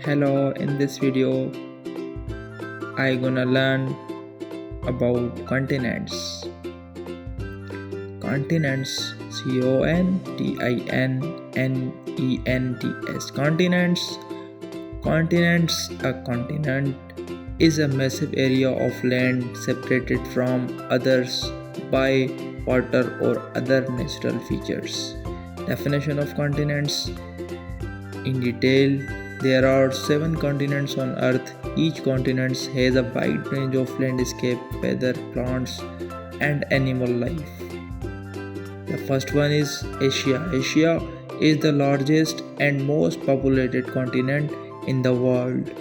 Hello, in this video I gonna learn about continents. Continents, continents. Continents, a continent is a massive area of land separated from others by water or other natural features. Definition of continents in detail. There are 7 continents on Earth. Each continent has a wide range of landscape, weather, plants, and animal life. The first one is Asia. Asia is the largest and most populated continent in the world.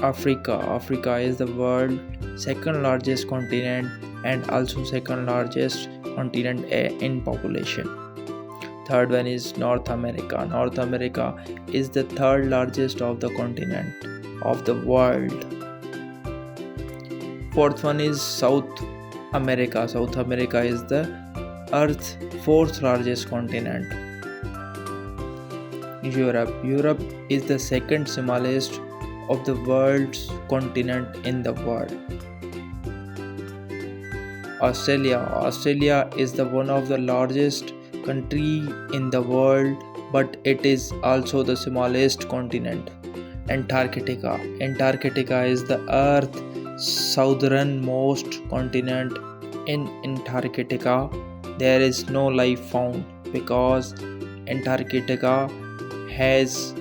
Africa. Africa is the world's second largest continent and also second largest continent in population. Third one is North America. North America is the third largest of the continent of the world. Fourth one is South America. South America is the Earth's fourth largest continent. Europe. Europe is the second smallest of the world's continent in the world. Australia. Australia is the one of the largest country in the world, but it is also the smallest continent. Antarctica. Antarctica is the Earth's southernmost continent. In Antarctica, there is no life found because Antarctica has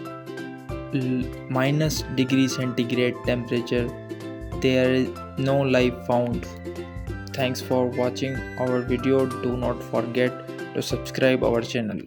minus degree centigrade temperature. There is no life found. Thanks for watching our video. Do not forget to subscribe our channel.